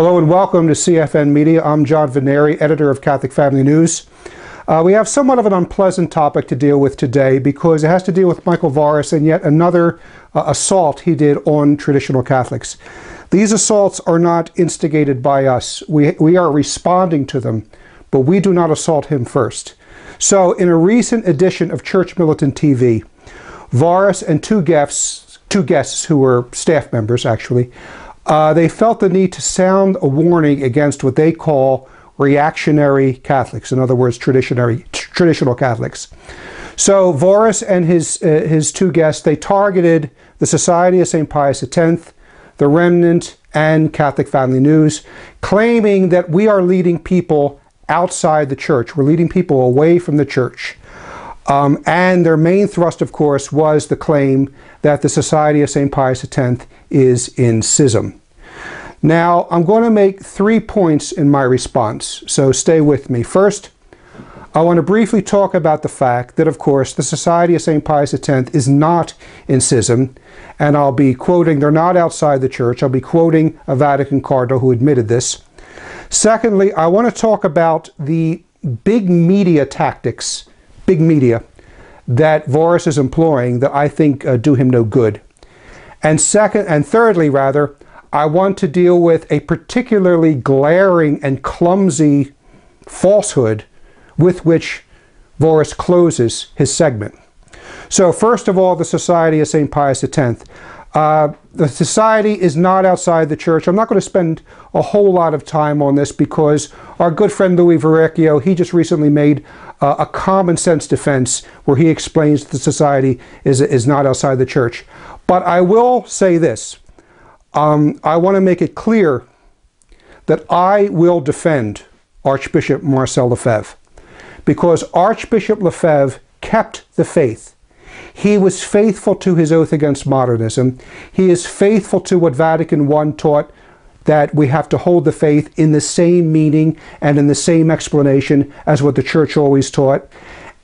Hello and welcome to CFN Media. I'm John Veneri, editor of Catholic Family News. We have somewhat of an unpleasant topic to deal with today because it has to deal with Michael Voris and yet another assault he did on traditional Catholics. These assaults are not instigated by us. We are responding to them, but we do not assault him first. So in a recent edition of Church Militant TV, Voris and two guests who were staff members actually, they felt the need to sound a warning against what they call reactionary Catholics, in other words, traditional Catholics. So Voris and his two guests, they targeted the Society of St. Pius X, the Remnant, and Catholic Family News, claiming that we are leading people outside the church. We're leading people away from the church. And their main thrust, of course, was the claim that the Society of St. Pius X is in schism. Now, I'm going to make 3 points in my response, so stay with me. First, I want to briefly talk about the fact that, of course, the Society of St. Pius X is not in schism, and I'll be quoting, they're not outside the church, I'll be quoting a Vatican cardinal who admitted this. Secondly, I want to talk about the big media tactics, big media, that Voris is employing that I think do him no good. And thirdly, I want to deal with a particularly glaring and clumsy falsehood with which Voris closes his segment. So first of all, the Society of St. Pius X. The Society is not outside the church. I'm not going to spend a whole lot of time on this because our good friend Louis Verrecchio, he just recently made a common sense defense where he explains that the Society is not outside the church. But I will say this. I want to make it clear that I will defend Archbishop Marcel Lefebvre because Archbishop Lefebvre kept the faith. He was faithful to his oath against modernism. He is faithful to what Vatican I taught, that we have to hold the faith in the same meaning and in the same explanation as what the church always taught.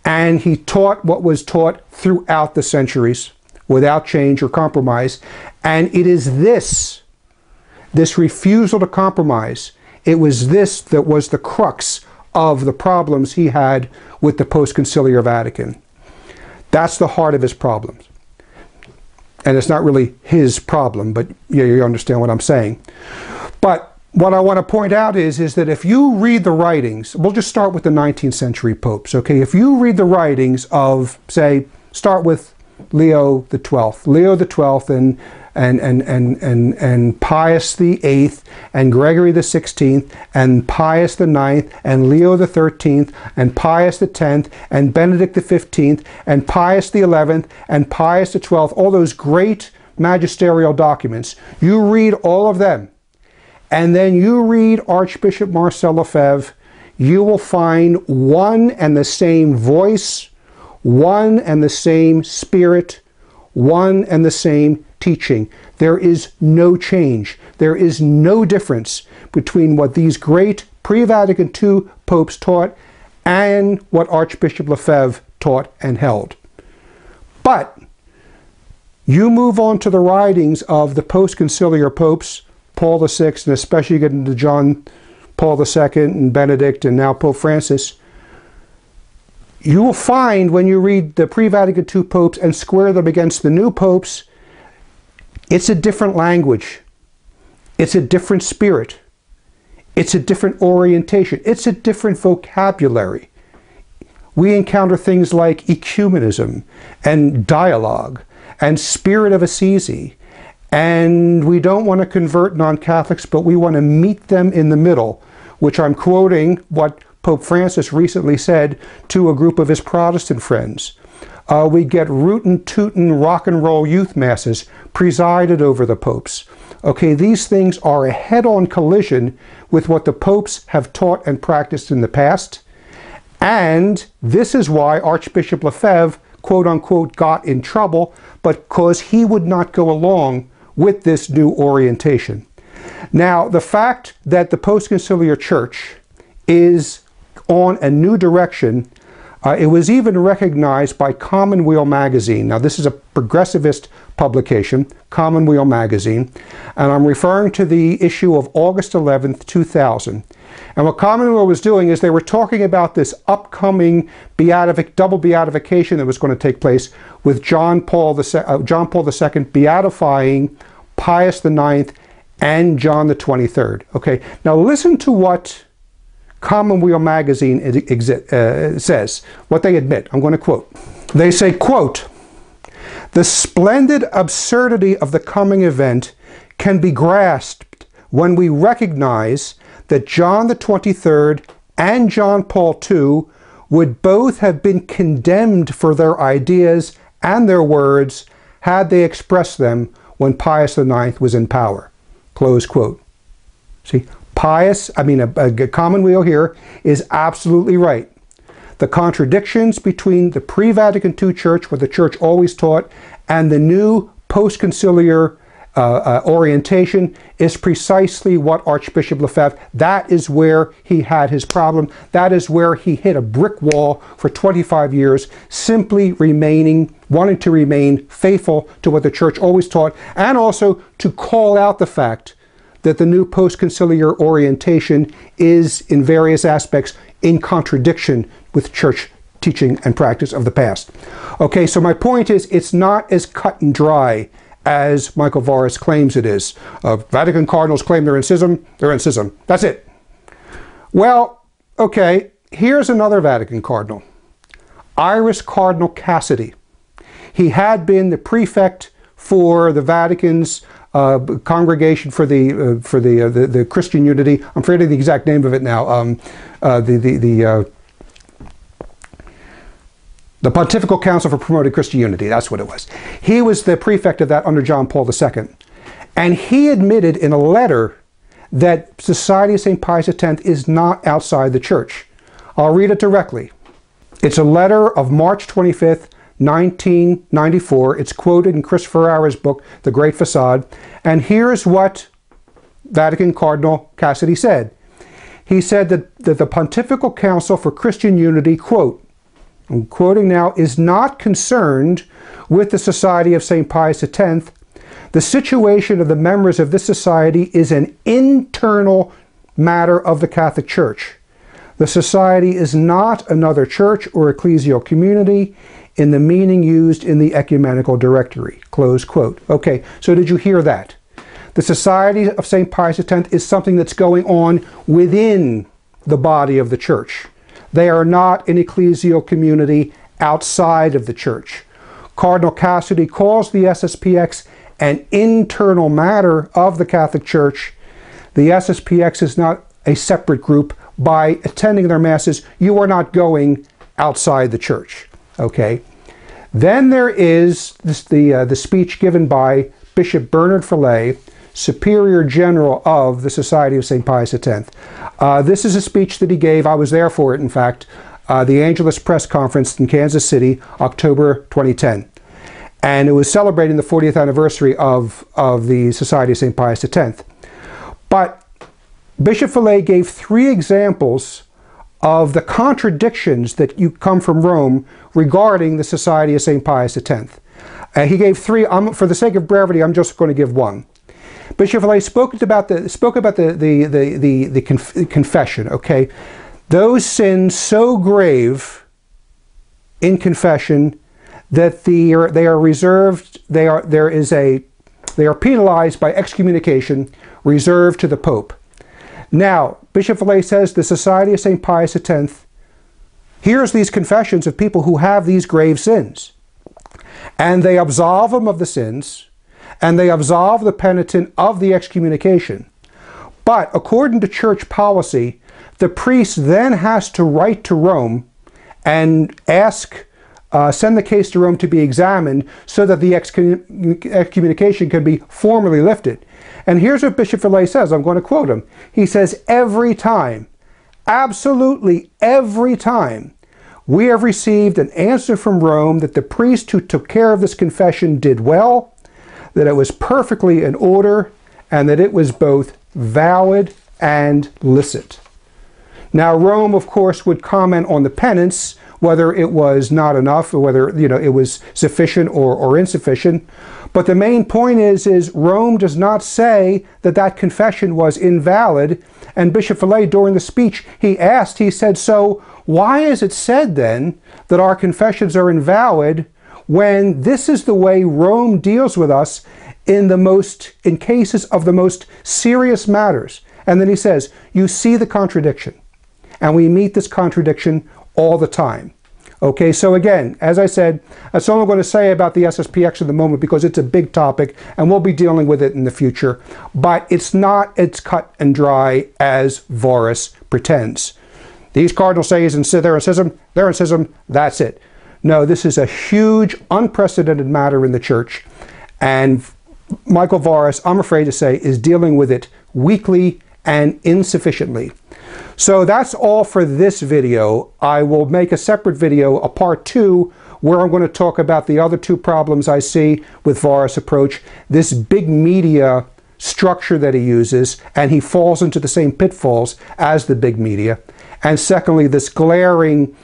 And he taught what was taught throughout the centuries without change or compromise. And it is this refusal to compromise, it was this that was the crux of the problems he had with the post-conciliar Vatican. That's the heart of his problems. And it's not really his problem, but you understand what I'm saying. But what I want to point out is that if you read the writings, we'll just start with the 19th century popes, okay? If you read the writings of, say, start with Leo XII. Leo XII and Pius VIII and Gregory XVI and Pius IX and Leo XIII and Pius X and Benedict XV and Pius XI and Pius XII, all those great magisterial documents. You read all of them and then you read Archbishop Marcel Lefebvre, you will find one and the same voice, one and the same spirit, one and the same teaching. There is no change. There is no difference between what these great pre-Vatican II popes taught and what Archbishop Lefebvre taught and held. But you move on to the writings of the post-conciliar popes, Paul VI, and especially get into John Paul II and Benedict and now Pope Francis. You will find when you read the pre-Vatican II popes and square them against the new popes, it's a different language. It's a different spirit. It's a different orientation. It's a different vocabulary. We encounter things like ecumenism and dialogue and spirit of Assisi. And we don't want to convert non-Catholics, but we want to meet them in the middle, which I'm quoting what Pope Francis recently said to a group of his Protestant friends. We get rootin' tootin' rock and roll youth masses presided over the popes. Okay, these things are a head-on collision with what the popes have taught and practiced in the past. And this is why Archbishop Lefebvre, quote unquote, got in trouble, but because he would not go along with this new orientation. Now, the fact that the post-conciliar church is on a new direction It was even recognized by Commonweal magazine. Now, this is a progressivist publication, Commonweal magazine, and I'm referring to the issue of August 11th, 2000. And what Commonweal was doing is they were talking about this upcoming double beatification that was going to take place with John Paul II beatifying Pius IX and John the 23rd. Okay, now listen to what Commonweal magazine says, what they admit. I'm going to quote. They say, quote, "The splendid absurdity of the coming event can be grasped when we recognize that John the 23rd and John Paul II would both have been condemned for their ideas and their words had they expressed them when Pius IX was in power." Close quote. See, Commonweal here is absolutely right. The contradictions between the pre-Vatican II church, what the church always taught, and the new post-conciliar orientation is precisely what Archbishop Lefebvre, that is where he had his problem. That is where he hit a brick wall for 25 years, simply wanting to remain faithful to what the church always taught, and also to call out the fact that the new post-conciliar orientation is, in various aspects, in contradiction with church teaching and practice of the past. Okay, so my point is, it's not as cut and dry as Michael Voris claims it is. Vatican cardinals claim they're in schism, they're in schism. That's it. Well, okay, here's another Vatican cardinal, Iris Cardinal Cassidy. He had been the prefect for the Vatican's Congregation for the Christian Unity. I'm forgetting the exact name of it now. The Pontifical Council for Promoting Christian Unity, that's what it was. He was the prefect of that under John Paul II. And he admitted in a letter that Society of St. Pius X is not outside the church. I'll read it directly. It's a letter of March 25th, 1994. It's quoted in Chris Ferrara's book, The Great Facade. And here's what Vatican Cardinal Cassidy said. He said that the Pontifical Council for Christian Unity, quote, I'm quoting now, is not concerned with the Society of St. Pius X. The situation of the members of this society is an internal matter of the Catholic Church. The society is not another church or ecclesial community in the meaning used in the Ecumenical Directory. Close quote. Okay, so did you hear that? The Society of St. Pius X is something that's going on within the body of the church. They are not an ecclesial community outside of the church. Cardinal Cassidy calls the SSPX an internal matter of the Catholic Church. The SSPX is not a separate group. By attending their masses, you are not going outside the church. Okay. Then there is the speech given by Bishop Bernard Fillet, Superior General of the Society of St. Pius X. This is a speech that he gave. I was there for it, in fact. The Angelus Press Conference in Kansas City, October 2010. And it was celebrating the 40th anniversary of the Society of St. Pius X. But Bishop Fillet gave 3 examples of the contradictions that you come from Rome regarding the Society of St. Pius X. He gave 3. For the sake of brevity, I'm just going to give 1. Bishop Fillet spoke about the confession. Okay, those sins so grave in confession that they are reserved. They are penalized by excommunication, reserved to the Pope. Now, Bishop Fillet says the Society of St. Pius X hears these confessions of people who have these grave sins, and they absolve them of the sins, and they absolve the penitent of the excommunication. But according to church policy, the priest then has to write to Rome and send the case to Rome to be examined so that the excommunication can be formally lifted. And here's what Bishop Fillet says. I'm going to quote him. He says, every time, absolutely every time, we have received an answer from Rome that the priest who took care of this confession did well, that it was perfectly in order, and that it was both valid and licit. Now, Rome, of course, would comment on the penance, whether it was not enough, or whether it was sufficient or insufficient. But the main point is Rome does not say that that confession was invalid. And Bishop Fellay, during the speech, he said, so why is it said then that our confessions are invalid when this is the way Rome deals with us in cases of the most serious matters? And then he says, you see the contradiction. And we meet this contradiction all the time. Okay, so again, as I said, that's all I'm going to say about the SSPX at the moment, because it's a big topic and we'll be dealing with it in the future. But it's not as cut and dry as Varus pretends. These cardinals say he's in they're in schism, that's it. No, this is a huge, unprecedented matter in the church. And Michael Varus, I'm afraid to say, is dealing with it weakly and insufficiently. So that's all for this video. I will make a separate video, a part 2, where I'm going to talk about the other 2 problems I see with Varus' approach. This big media structure that he uses, and he falls into the same pitfalls as the big media. And secondly, this glaring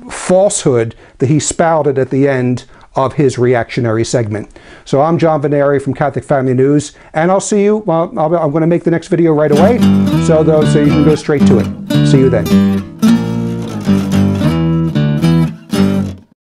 falsehood that he spouted at the end of his reactionary segment. So I'm John Vennari from Catholic Family News, and I'll see you, well, I'm going to make the next video right away, so you can go straight to it. See you then.